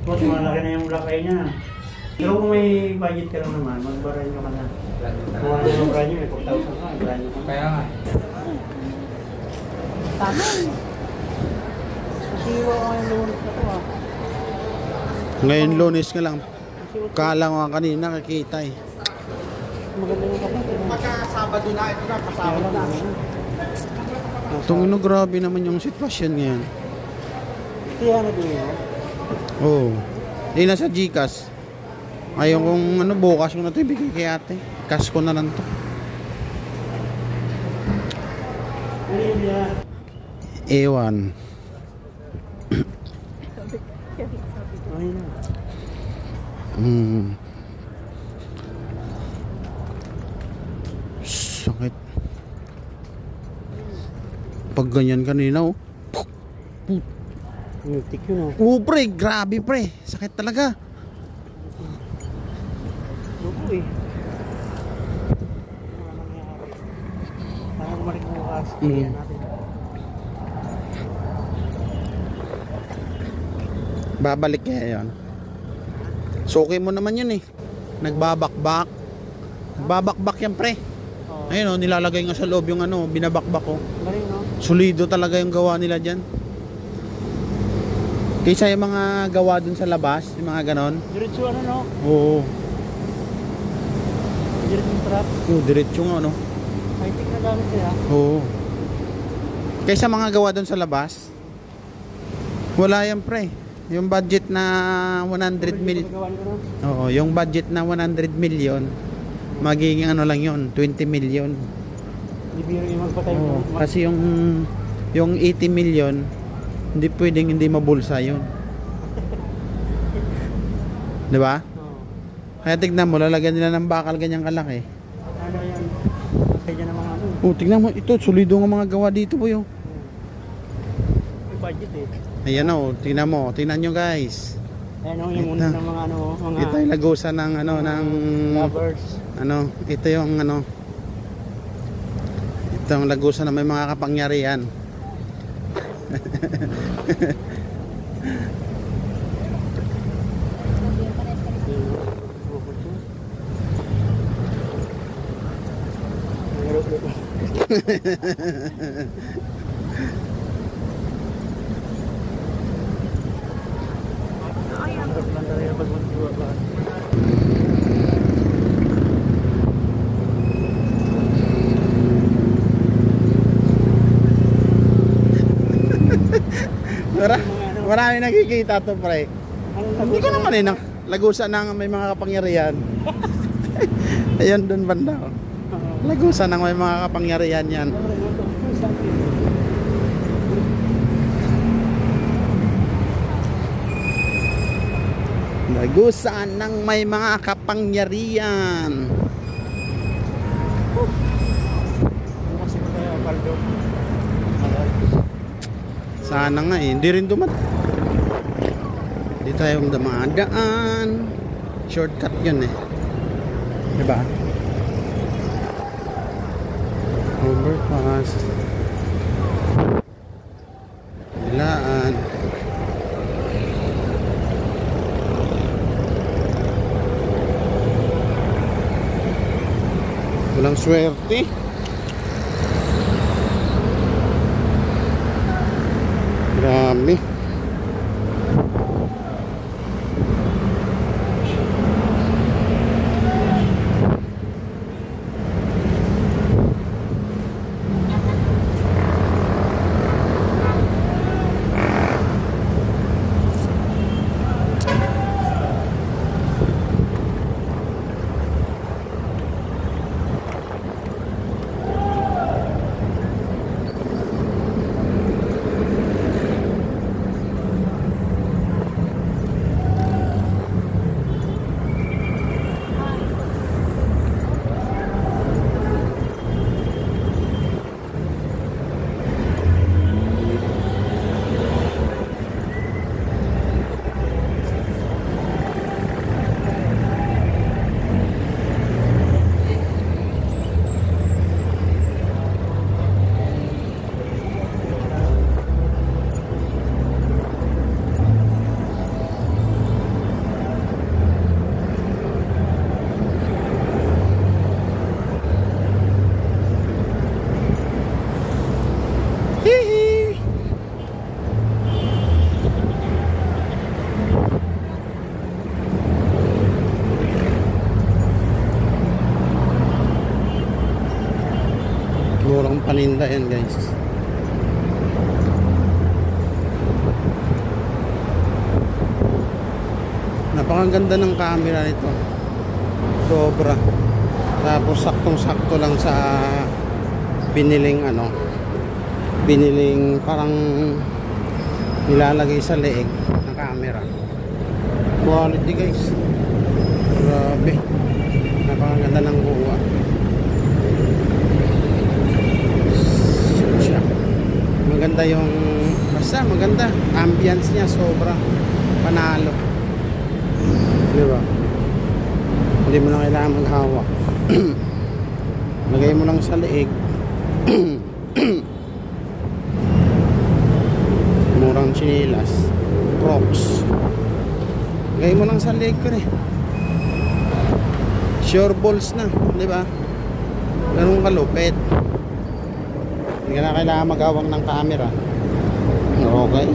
Boss, malaki na yung lakay niya. Pero kung may budget ka lang naman, magbaran nyo ka na. Kung ano yung brand nyo, may 4,000 ka, brand nyo ka. Kaya nga. Tama. Kasi iwa ko yung lunes na to ah. Ngayon Lunes nga lang. Kala ko kanina nakikita eh. Maganda yung kapatid. Pagka-Sabado na, ito na, kasabado na. Itong ano, grabe naman yung sitwasyon ngayon. Kaya na din yun. Oo. Di na sa Gcash. Ayaw kong ano, bukas ko na ito ibigay kay ate. Cash ko na lang to. Ewan. Sakit. Pag ganyan kanina oh. Muntik yun oh. Oo pre, grabe pre. Sakit talaga. Loko eh. Parang bumalik mo bukas. Kaya natin. Babalik kaya yun. Suki mo naman yun eh. Nagbabakbak. Nagbabakbak yan pre. Ayun oh, nilalagay nga sa loob yung ano, binabakbak ko. Galing no? Solido talaga yung gawa nila dyan. Kaysa yung mga gawa dun sa labas, yung mga ganon. Diretso ano no? Oo. Diretso yung trap. Oo, diretso nga ano. High-tech na gamit kaya. Oo. Kaysa mga gawa dun sa labas, wala yan pre. Yung budget na 100 mil. Oo, yung budget na 100 million, magiging ano lang yun, 20 million. Ibiro yung magpatay Oo, kasi yung 80 million, hindi pwedeng hindi mabulsa yun. Di ba? Kaya tignan mo, lalagyan nila ng bakal ganyang kalaki. Ano yan? Kaya na mga ano. Oh, tignan mo, ito, solido ng mga gawa dito po yun. May budget eh. Ayan o, tingnan mo, tingnan nyo guys. Ayan o, yung una ng mga ano, mga Ito yung lagusan ng ano, ng lovers. ano, ito yung ano, ito yung lagusan na may mga kapangyarihan. Marami nakikita to pre. Hindi ko naman eh, lagusan ng may mga kapangyarihan. Ayan doon banda oh. Lagusan ng may mga kapangyarihan yan. Lagusan ng may mga kapangyarihan. Sana nga eh, hindi rin dumat. Hindi tayo dumadaan. Shortcut yun eh. Diba? Overpass. Dilaan. Walang swerte. Grabe. paninda yan guys. Napakaganda ng camera nito. Sobra. Tapos saktong-sakto lang sa biniling biniling parang nilalagay sa leeg ng camera. Quality guys. Grabe. Napakaganda ng kuha. Maganda yung basta maganda. Ambience niya sobra panalo. Diba? Hindi mo na kailangan maghawak. Lagay mo lang sa leeg. Murang chinilas, Crocs. Lagay mo lang sa leeg ko rin. Sure balls na, di ba? Ganun kalupit. Hindi ka na kailangan maghawak ng camera. Okay.